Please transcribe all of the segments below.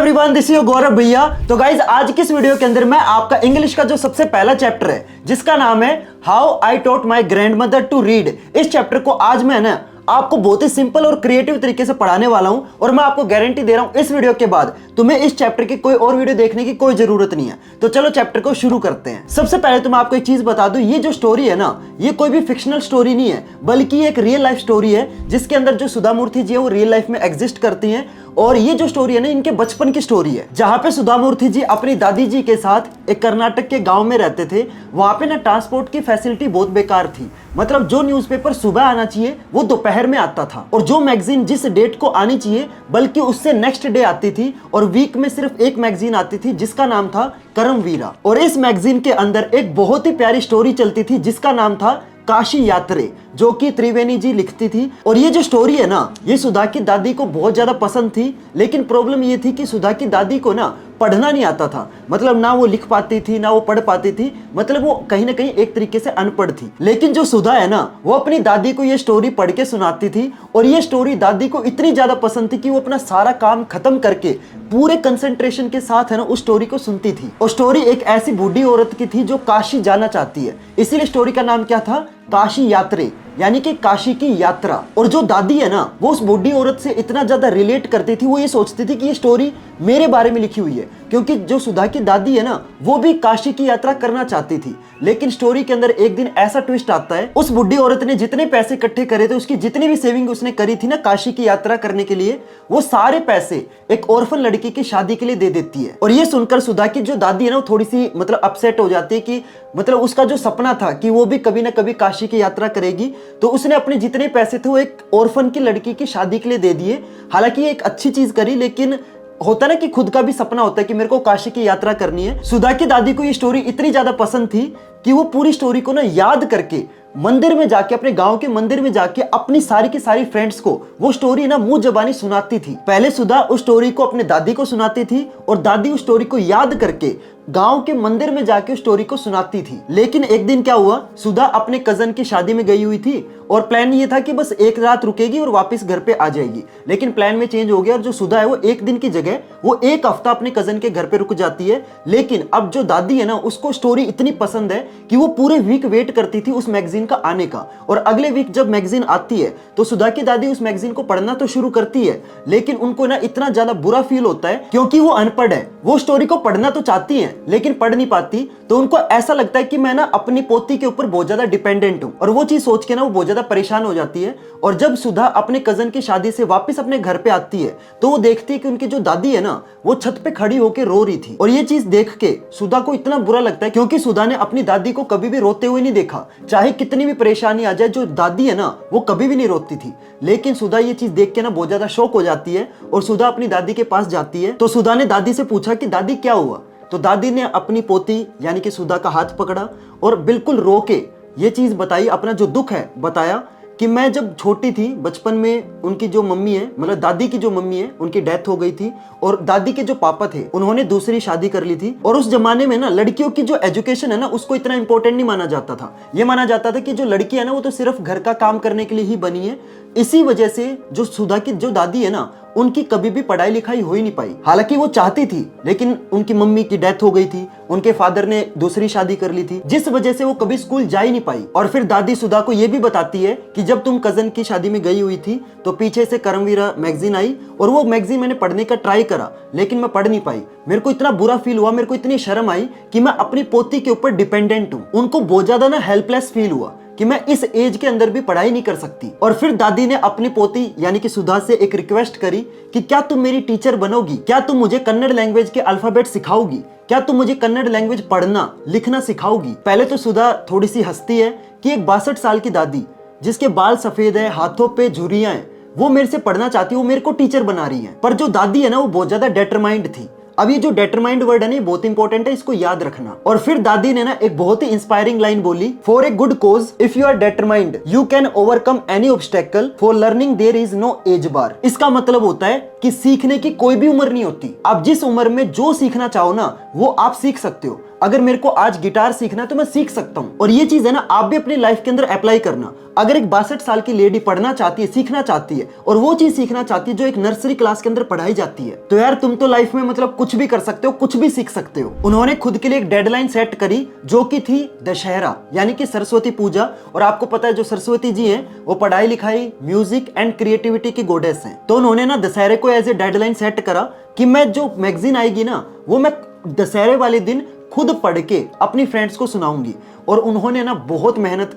Everyone, this is गौरव भैया। तो guys आज की इस वीडियो के अंदर मैं आपका इंग्लिश का जो सबसे पहला चैप्टर है जिसका नाम है how I taught my grandmother to read, इस चैप्टर को आज मैं ना आपको बहुत ही सिंपल और क्रिएटिव तरीके से पढ़ाने वाला हूं। और मैं आपको गारंटी दे रहा हूं इस वीडियो के बाद तुम्हें इस चैप्टर की कोई और वीडियो देखने की कोई जरूरत नहीं है। तो चलो चैप्टर को शुरू करते हैं। सबसे पहले तो मैं आपको एक चीज बता दूं, ये जो स्टोरी है ना, ये कोई भी फिक्शनल स्टोरी नहीं है, बल्कि एक रियल लाइफ स्टोरी है जिसके अंदर जो सुधा मूर्ति जी है वो रियल लाइफ में एग्जिस्ट करती हैं। और ये जो स्टोरी है ना, इनके बचपन की स्टोरी है, जहां पे सुधा मूर्ति जी अपनी दादी जी के साथ एक कर्नाटक के गांव में रहते थे। वहां पे ना ट्रांसपोर्ट की फैसिलिटी बहुत बेकार थी, मतलब जो न्यूज़पेपर सुबह आना चाहिए वो दोपहर में आता था, और जो मैगजीन जिस डेट को आनी चाहिए बल्कि उससे नेक्स्ट डे आती थी। और वीक में सिर्फ एक मैगजीन आती थी जिसका नाम था करमवीरा। और इस मैगजीन के अंदर एक बहुत ही प्यारी स्टोरी चलती थी जिसका नाम था काशी यात्रे, जो कि त्रिवेणी जी लिखती थी। और ये जो स्टोरी है ना, ये सुधा की दादी को बहुत ज्यादा पसंद थी, लेकिन प्रॉब्लम ये थी कि सुधा की दादी को ना पढ़ना नहीं आता था, मतलब ना वो लिख पाती थी ना वो पढ़ पाती थी, मतलब वो कहीं ना कहीं एक तरीके से अनपढ़ थी। लेकिन जो सुधा है ना, वो अपनी दादी को ये स्टोरी पढ़ के सुनाती थी, और ये स्टोरी दादी को इतनी ज्यादा पसंद थी कि वो अपना सारा काम खत्म करके पूरे कंसंट्रेशन के साथ है ना उस स्टोरी को सुनती थी। और स्टोरी एक ऐसी बूढ़ी औरत की थी जो काशी जाना चाहती है, इसीलिए स्टोरी का नाम क्या था, काशी यात्रे, यानी कि काशी की यात्रा। और जो दादी है ना, वो उस बूढ़ी औरत से इतना ज्यादा रिलेट करती थी, वो ये सोचती थी कि ये स्टोरी मेरे बारे में लिखी हुई है, क्योंकि जो सुधा की दादी है ना, वो भी काशी की यात्रा करना चाहती थी। लेकिन स्टोरी के अंदर एक दिन ऐसा ट्विस्ट आता है, उस बुढ़ी औरत ने जितने पैसे इकट्ठे करे थे, उसकी जितनी भी सेविंग उसने करी थी ना काशी की यात्रा करने के लिए, वो सारे पैसे एक ऑर्फन लड़की की शादी के लिए दे देती है। और ये सुनकर सुधा की जो दादी है ना, वो थोड़ी सी मतलब अपसेट हो जाती है कि मतलब उसका जो सपना था कि वो भी कभी ना कभी काशी की यात्रा करेगी, तो उसने अपने जितने पैसे थे वो एक ऑर्फन की लड़की की शादी के लिए दे दिए। हालांकि ये एक अच्छी चीज करी, लेकिन होता ना कि खुद का भी सपना होता है कि मेरे को काशी की यात्रा करनी है। सुधा की दादी को ये स्टोरी इतनी ज्यादा पसंद थी कि वो पूरी स्टोरी को ना याद करके मंदिर में जाके, अपने गांव के मंदिर में जाके अपनी सारी की सारी फ्रेंड्स को वो स्टोरी ना मुंह जबानी सुनाती थी। पहले सुधा उस स्टोरी को अपने दादी को सुनाती थी, और दादी उस स्टोरी को याद करके गांव के मंदिर में जाके उस स्टोरी को सुनाती थी। लेकिन एक दिन क्या हुआ, सुधा अपने कजन की शादी में गई हुई थी, और प्लान ये था कि बस एक रात रुकेगी और वापस घर पे आ जाएगी। लेकिन प्लान में चेंज हो गया, और जो सुधा है वो एक दिन की जगह वो एक हफ्ता अपने कजन के घर पे रुक जाती है। लेकिन अब जो दादी है ना, उसको स्टोरी इतनी पसंद है कि वो पूरे वीक वेट करती थी उस मैगजीन का आने का। और अगले वीक जब मैगजीन आती है तो सुधा की दादी उस मैगजीन को पढ़ना तो शुरू करती है, लेकिन उनको ना इतना ज्यादा बुरा फील होता है क्योंकि वो अनपढ़ है। वो स्टोरी को पढ़ना तो चाहती है लेकिन पढ़ नहीं पाती, तो उनको ऐसा लगता है कि मैं ना अपनी पोती के ऊपर बहुत ज्यादा डिपेंडेंट हूं। और वो चीज सोच के ना वो बहुत ज्यादा परेशान हो जाती है। और जब सुधा अपने कजन की शादी से वापस अपने घर पे आती है तो वो देखती है कि उनकी जो दादी है ना, वो छत पे खड़ी होकर रो रही थी। और ये चीज देख के सुधा को इतना बुरा लगता है, क्योंकि सुधा ने अपनी दादी को कभी भी रोते हुए नहीं देखा। चाहे कितनी भी परेशानी आ जाए, जो दादी है ना वो कभी भी नहीं रोती थी। लेकिन सुधा ये चीज देख के ना बहुत ज्यादा शॉक हो जाती है, और सुधा अपनी दादी के पास जाती है। तो सुधा ने दादी से पूछा कि दादी क्या हुआ। तो दादी ने अपनी पोती यानी कि सुधा का हाथ पकड़ा और बिल्कुल रो के ये चीज बताई, अपना जो दुख है बताया कि मैं जब छोटी थी, बचपन में उनकी जो मम्मी है, मतलब दादी की जो मम्मी है, उनकी डेथ हो गई थी, और दादी के जो पापा थे उन्होंने दूसरी शादी कर ली थी। और उस जमाने में ना लड़कियों की जो एजुकेशन है ना, उसको इतना इंपॉर्टेंट नहीं माना जाता था। ये माना जाता था कि जो लड़की है ना, वो तो सिर्फ घर का काम करने के लिए ही बनी है। इसी वजह से जो सुधा की जो दादी है ना, उनकी कभी भी पढ़ाई लिखाई हो ही नहीं पाई। हालांकि वो चाहती थी, लेकिन उनकी मम्मी की डेथ हो गई थी, उनके फादर ने दूसरी शादी कर ली थी, जिस वजह से वो कभी स्कूल जा ही नहीं पाई। और फिर दादी सुधा को ये भी बताती है कि जब तुम कजन की शादी में गई हुई थी तो पीछे से करमवीरा मैगजीन आई, और वो मैगजीन मैंने पढ़ने का ट्राई करा, लेकिन मैं पढ़ नहीं पाई। मेरे को इतना बुरा फील हुआ, मेरे को इतनी शर्म आई कि मैं अपनी पोती के ऊपर डिपेंडेंट हूँ। उनको बहुत ज्यादा ना हेल्पलेस फील हुआ कि मैं इस एज के अंदर भी पढ़ाई नहीं कर सकती। और फिर दादी ने अपनी पोती यानी कि सुधा से एक रिक्वेस्ट करी कि क्या तुम मेरी टीचर बनोगी, क्या तुम मुझे कन्नड़ लैंग्वेज के अल्फाबेट सिखाओगी, क्या तुम मुझे कन्नड़ लैंग्वेज पढ़ना लिखना सिखाओगी। पहले तो सुधा थोड़ी सी हंसती है कि एक 62 साल की दादी जिसके बाल सफेद है, हाथों पे झुर्रियां हैं, वो मेरे से पढ़ना चाहती है, वो मेरे को टीचर बना रही है। पर जो दादी है ना, वो बहुत ज्यादा डिटरमाइंड थी। अब ये जो डिटरमाइंड वर्ड है ना, बहुत इंपॉर्टेंट है, इसको याद रखना। और फिर दादी ने ना एक बहुत ही इंस्पायरिंग लाइन बोली, for a good cause if you are determined you can overcome any obstacle, for learning there is no age bar. इसका मतलब होता है कि सीखने की कोई भी उम्र नहीं होती। आप जिस उम्र में जो सीखना चाहो ना, वो आप सीख सकते हो। अगर मेरे को आज गिटार सीखना है तो मैं सीख सकता हूँ। और ये चीज है ना, आप भी अपनी लाइफ के अंदर अप्लाई करना। अगर एक 62 साल की लेडी पढ़ना चाहती है, सीखना चाहती है और वो चीज सीखना चाहती है जो एक नर्सरी क्लास के अंदर पढ़ाई जाती है, तो यार तुम तो लाइफ में मतलब कुछ भी कर सकते हो, कुछ भी सीख सकते हो। उन्होंने खुद के लिए एक डेडलाइन सेट करी जो कि थी दशहरा, यानी कि सरस्वती पूजा। और आपको पता है जो सरस्वती जी हैं वो पढ़ाई लिखाई, म्यूजिक एंड क्रिएटिविटी की गॉडेस हैं। तो उन्होंने ना दशहरे को एज ए डेडलाइन सेट करा कि मैं जो मैगजीन आएगी ना वो मैं दशहरे वाले दिन खुद पढ़ के अपनी फ्रेंड्स को सुनाऊंगी। और उन्होंने ना बहुत मेहनत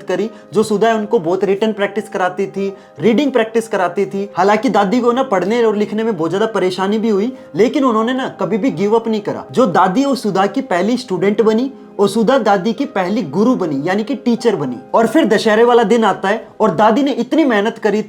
करी। जो सुधा है उनको बहुत रिटन प्रैक्टिस कराती थी, रीडिंग प्रैक्टिस कराती थी। हालांकि दादी को ना पढ़ने और लिखने में बहुत ज्यादा परेशानी भी हुई, लेकिन उन्होंने ना कभी भी गिव अप नहीं करा। जो दादी और सुधा की पहली स्टूडेंट बनी और सुधा दादी की पहली गुरु बनी, यानी कि टीचर बनी। और फिर दशहरे वाला दिन आता है और दादी ने इतनी मेहनत करी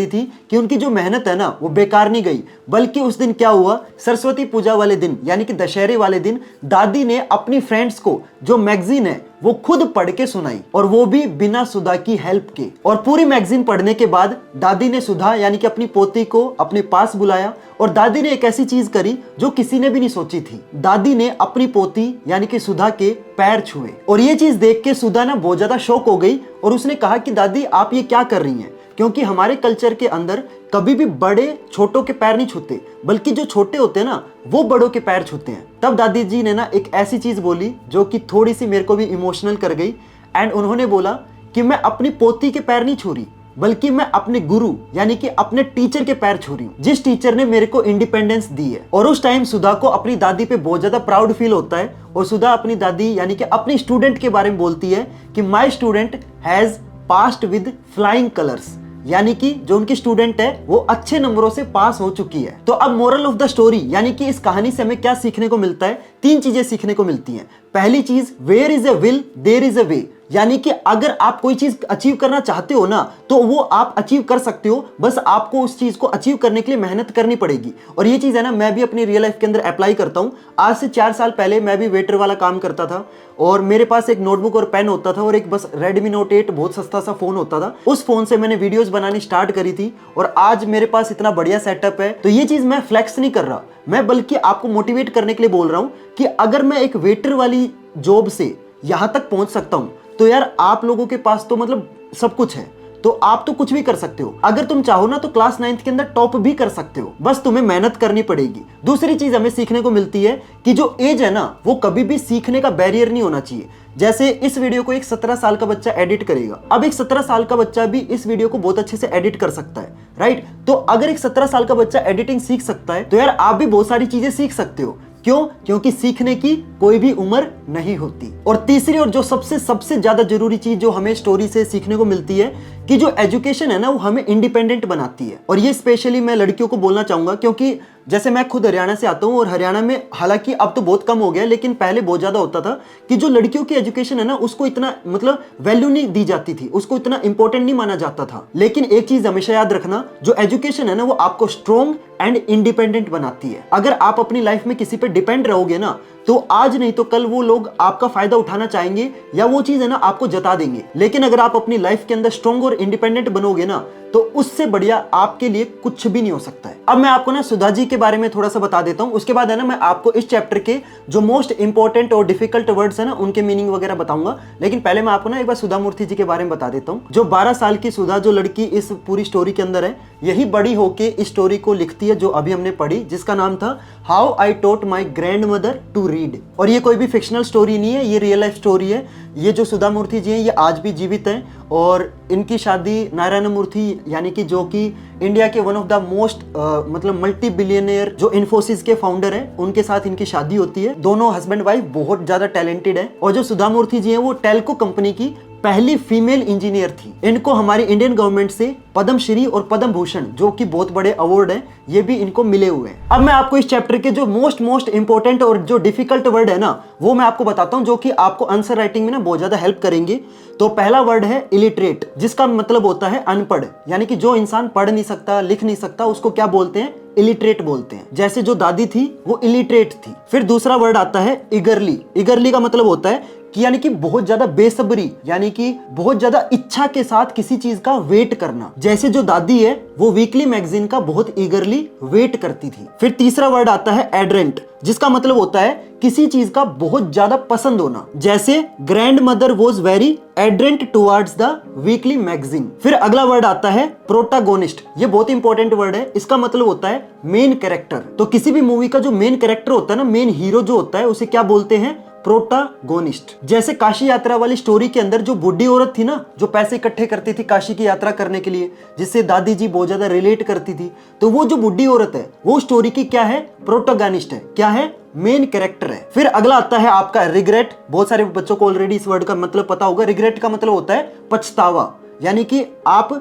थी कि उनकी जो मेहनत है ना वो बेकार नहीं गई। बल्कि उस दिन क्या हुआ, सरस्वती पूजा वाले दिन यानी कि दशहरे वाले दिन दादी ने अपनी फ्रेंड्स को जो मैगजीन है वो खुद पढ़ के सुनाई, और वो भी बिना सुधा की हेल्प के। और पूरी मैगजीन पढ़ने के बाद दादी ने सुधा यानी कि अपनी पोती को अपने पास बुलाया और दादी ने एक ऐसी चीज करी जो किसी ने भी नहीं सोची थी। दादी ने अपनी पोती यानी कि सुधा के पैर छुए। और ये चीज देख के सुधा ना बहुत ज्यादा शॉक हो गई और उसने कहा कि दादी आप ये क्या कर रही हैं, क्योंकि हमारे कल्चर के अंदर कभी भी बड़े छोटों के पैर नहीं छूते, बल्कि जो छोटे होते हैं ना वो बड़ों के पैर छूते हैं। तब दादी जी ने ना एक ऐसी चीज बोली जो कि थोड़ी सी मेरे को भी इमोशनल कर गई। एंड उन्होंने बोला कि मैं अपनी पोती के पैर नहीं छू रही, बल्कि मैं अपने गुरु यानी कि अपने टीचर के पैर छू रही हूँ, जिस टीचर ने मेरे को इंडिपेंडेंस दी है। और उस टाइम सुधा को अपनी दादी पे बहुत ज्यादा प्राउड फील होता है और सुधा अपनी दादी यानी कि अपनी स्टूडेंट के बारे में बोलती है कि my student has passed with flying colours, यानी कि जो उनकी स्टूडेंट है वो अच्छे नंबरों से पास हो चुकी है। तो अब मोरल ऑफ द स्टोरी यानी कि इस कहानी से हमें क्या सीखने को मिलता है, 3 चीजें सीखने को मिलती हैं। पहली चीज, where is a will there is a way, यानी कि अगर आप कोई चीज अचीव करना चाहते हो ना तो वो आप अचीव कर सकते हो, बस आपको उस चीज को अचीव करने के लिए मेहनत करनी पड़ेगी। और ये चीज है ना मैं भी अपनी रियल लाइफ के अंदर अप्लाई करता हूँ। आज से 4 साल पहले मैं भी वेटर वाला काम करता था और मेरे पास एक नोटबुक और पेन होता था और एक बस Redmi Note 8 बहुत सस्ता सा फोन होता था। उस फोन से मैंने वीडियोस बनानी स्टार्ट करी थी और आज मेरे पास इतना बढ़िया सेटअप है। तो ये चीज मैं फ्लेक्स नहीं कर रहा, मैं बल्कि आपको मोटिवेट करने के लिए बोल रहा हूं कि अगर मैं एक वेटर वाली जॉब से यहां तक पहुंच सकता हूं तो यार आप लोगों के पास तो मतलब सब कुछ है, तो आप तो कुछ भी कर सकते हो। अगर तुम चाहो ना तो क्लास 9th के अंदर टॉप भी कर सकते हो, बस तुम्हें मेहनत करनी पड़ेगी। दूसरी चीज हमें सीखने को मिलती है कि जो एज है ना वो कभी भी सीखने का बैरियर नहीं होना चाहिए। जैसे इस वीडियो को एक 17 साल का बच्चा एडिट करेगा, अब एक 17 साल का बच्चा भी इस वीडियो को बहुत अच्छे से एडिट कर सकता है, राइट। तो अगर एक 17 साल का बच्चा एडिटिंग सीख सकता है तो यार आप भी बहुत सारी चीजें सीख सकते हो। क्यों? क्योंकि सीखने की कोई भी उम्र नहीं होती। और तीसरी और जो सबसे ज्यादा जरूरी चीज जो हमें स्टोरी से सीखने को मिलती है कि जो एजुकेशन है ना वो हमें इंडिपेंडेंट बनाती है। और ये स्पेशली मैं लड़कियों को बोलना चाहूंगा, क्योंकि जैसे मैं खुद हरियाणा से आता हूँ और हरियाणा में हालांकि अब तो बहुत कम हो गया लेकिन पहले बहुत ज्यादा होता था कि जो लड़कियों की एजुकेशन है ना उसको इतना मतलब वैल्यू नहीं दी जाती थी, उसको इतना इंपॉर्टेंट नहीं माना जाता था। लेकिन एक चीज हमेशा याद रखना, जो एजुकेशन है ना वो आपको स्ट्रॉन्ग एंड इंडिपेंडेंट बनाती है। अगर आप अपनी लाइफ में किसी पे डिपेंड रहोगे ना तो आज नहीं तो कल वो लोग आपका फायदा उठाना चाहेंगे या वो चीज है ना आपको जता देंगे। लेकिन अगर आप अपनी लाइफ के अंदर स्ट्रॉन्ग और इंडिपेंडेंट बनोगे ना तो उससे बढ़िया आपके लिए कुछ भी नहीं हो सकता है। अब मैं आपको ना सुधा जी के बारे में थोड़ा सा बता देता हूं, उसके बाद है ना मैं आपको इस चैप्टर के जो मोस्ट इंपॉर्टेंट और डिफिकल्ट वर्ड्स है ना उनके मीनिंग वगैरह बताऊंगा। लेकिन पहले मैं आपको ना एक बार सुधा मूर्ति जी के बारे में बता देता हूं। जो 12 साल की सुधा जो लड़की इस पूरी स्टोरी के अंदर है, यही बड़ी होके इस स्टोरी को लिखती है जो अभी हमने पढ़ी, जिसका नाम था how I taught my grandmother to read. और ये कोई भी फिक्शनल स्टोरी नहीं है, ये रियल लाइफ स्टोरी है। ये जो सुधा मूर्ति जी हैं ये आज भी जीवित हैं और इनकी शादी नारायण मूर्ति यानी कि जो कि इंडिया के वन ऑफ द मोस्ट मतलब मल्टी बिलियनियर जो इन्फोसिस के फाउंडर हैं, उनके साथ इनकी शादी होती है। दोनों हस्बैंड वाइफ बहुत ज्यादा टैलेंटेड है। और जो सुधा मूर्ति जी हैं वो टेल्को कंपनी की पहली फीमेल इंजीनियर थी। इनको हमारी इंडियन गवर्नमेंट से पद्म श्री और पद्म भूषण जो कि बहुत बड़े अवार्ड हैं ये भी इनको मिले हुए हैं। अब मैं आपको इस चैप्टर के जो मोस्ट इंपॉर्टेंट और जो डिफिकल्ट वर्ड है ना वो मैं आपको बताता हूं जो कि आपको आंसर राइटिंग में ना बहुत ज्यादा हेल्प करेंगे। तो पहला वर्ड है इलिटरेट, जिसका मतलब होता है अनपढ़, यानी कि जो इंसान पढ़ नहीं सकता लिख नहीं सकता उसको क्या बोलते हैं? इलिटरेट बोलते हैं। जैसे जो दादी थी वो इलिटरेट थी। फिर दूसरा वर्ड आता है इगरली। इगरली का मतलब होता है कि यानी कि बहुत ज्यादा बेसब्री यानी कि बहुत ज्यादा इच्छा के साथ किसी चीज का वेट करना। जैसे जो दादी है वो वीकली मैगजीन का बहुत ईगरली वेट करती थी। फिर तीसरा वर्ड आता है एडरेंट, जिसका मतलब होता है किसी चीज का बहुत ज्यादा पसंद होना। जैसे grandmother was very adherent towards the weekly magazine. फिर अगला वर्ड आता है प्रोटागोनिस्ट। ये बहुत इंपॉर्टेंट वर्ड है। इसका मतलब होता है मेन कैरेक्टर। तो किसी भी मूवी का जो मेन कैरेक्टर होता है ना, मेन हीरो जो होता है, उसे क्या बोलते हैं? प्रोटागोनिस्ट। जैसे काशी यात्रा वाली स्टोरी के अंदर जो बूढ़ी औरत थी ना, जो पैसे इकट्ठे करती थी काशी की यात्रा करने के लिए, जिससे दादी जी बहुत ज्यादा रिलेट करती थी, तो वो जो बूढ़ी औरत है वो स्टोरी की क्या है? प्रोटागोनिस्ट है। क्या है? मेन कैरेक्टर है। फिर अगला आता है आपका रिग्रेट। बहुत सारे बच्चों को ऑलरेडी इस वर्ड का मतलब पता होगा। रिग्रेट का मतलब होता है पछतावा, यानी कि आप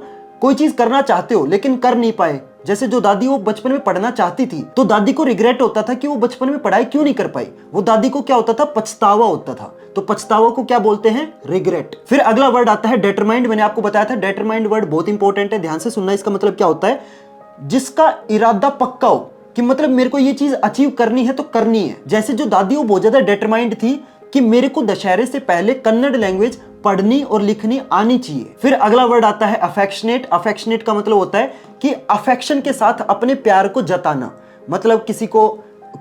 कोई चीज करना चाहते हो लेकिन कर नहीं पाए। जैसे जो दादी वो बचपन में पढ़ना चाहती थी, तो दादी को रिग्रेट होता था कि वो बचपन में पढ़ाई क्यों नहीं कर पाई। वो दादी को क्या होता था? पछतावा होता था। तो पछतावा को क्या बोलते हैं? रिग्रेट। फिर अगला वर्ड आता है डिटरमाइंड। मैंने आपको बताया था डिटरमाइंड वर्ड बहुत इंपॉर्टेंट है, ध्यान से सुनना। इसका मतलब क्या होता है? जिसका इरादा पक्का हो कि मतलब मेरे को ये चीज अचीव करनी है तो करनी है। जैसे जो दादी वो बहुत ज्यादा डिटरमाइंड थी कि मेरे को दशहरे से पहले कन्नड़ लैंग्वेज पढ़नी और लिखनी आनी चाहिए। फिर अगला वर्ड आता है अफेक्शनेट। अफेक्शनेट का मतलब होता है कि अफेक्शन के साथ अपने प्यार को जताना। मतलब किसी को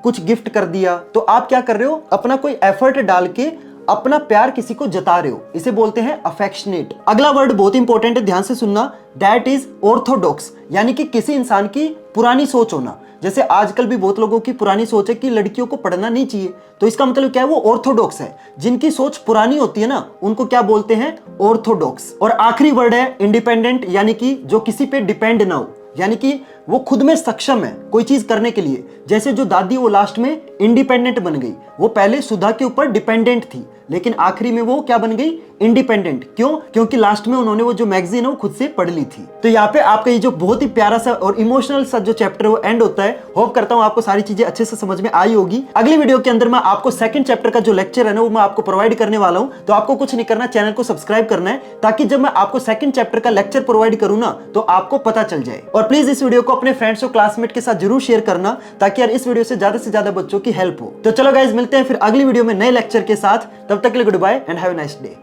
कुछ गिफ्ट कर दिया तो आप क्या कर रहे हो? अपना कोई एफर्ट डाल के अपना प्यार किसी को जता रहे हो, इसे बोलते हैं अफेक्शनेट। अगला वर्ड बहुत इंपॉर्टेंट है, ध्यान से सुनना। दैट इज ऑर्थोडॉक्स, यानी कि किसी इंसान की पुरानी सोच होना। जैसे आजकल भी बहुत लोगों की पुरानी सोच है कि लड़कियों को पढ़ना नहीं चाहिए, तो इसका मतलब क्या है? वो ऑर्थोडॉक्स है। जिनकी सोच पुरानी होती है ना, उनको क्या बोलते हैं? ऑर्थोडॉक्स। और आखिरी वर्ड है इंडिपेंडेंट, यानी कि जो किसी पे डिपेंड ना हो, यानी कि वो खुद में सक्षम है कोई चीज करने के लिए। जैसे जो दादी वो लास्ट में इंडिपेंडेंट बन गई। वो पहले सुधा के ऊपर डिपेंडेंट थी लेकिन आखिरी में वो क्या बन गई? इंडिपेंडेंट। क्यों? क्योंकि लास्ट में उन्होंने वो जो मैगजीन है वो खुद से पढ़ ली थी। तो यहाँ पे आपका ये जो बहुत ही प्यारा सा और इमोशनल सा जो चैप्टर है वो एंड होता है। होप करता हूँ आपको सारी चीजें अच्छे से समझ में आई होगी। अगली वीडियो के अंदर मैं आपको सेकंड चैप्टर का जो लेक्चर है ना वो मैं आपको प्रोवाइड करने वाला हूँ। तो आपको कुछ नहीं करना, चैनल को सब्सक्राइब करना है, ताकि जब मैं आपको सेकंड चैप्टर का लेक्चर प्रोवाइड करूँ ना तो आपको पता चल जाए। और प्लीज इस वीडियो को अपने फ्रेंड्स और क्लासमेट के साथ जरूर शेयर करना, ताकि यार इस वीडियो से ज्यादा बच्चों की हेल्प हो। तो चलो गाइज, मिलते हैं फिर अगली वीडियो में नए लेक्चर के साथ। तब तक के लिए goodbye and have a nice day.